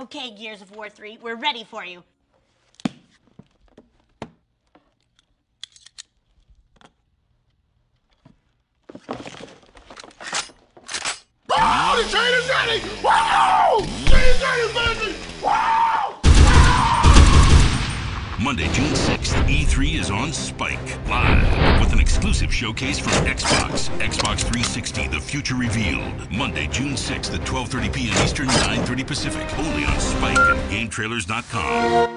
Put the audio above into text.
Okay, Gears of War 3, we're ready for you. Oh, the train is ready! Wow! Train is ready, baby! Wow! Monday, June 6th, E3 is on Spike, live, with an exclusive showcase from Xbox, Xbox 360, The Future Revealed. Monday, June 6th at 12:30 p.m. Eastern, 9:30 Pacific, only on Spike and GameTrailers.com.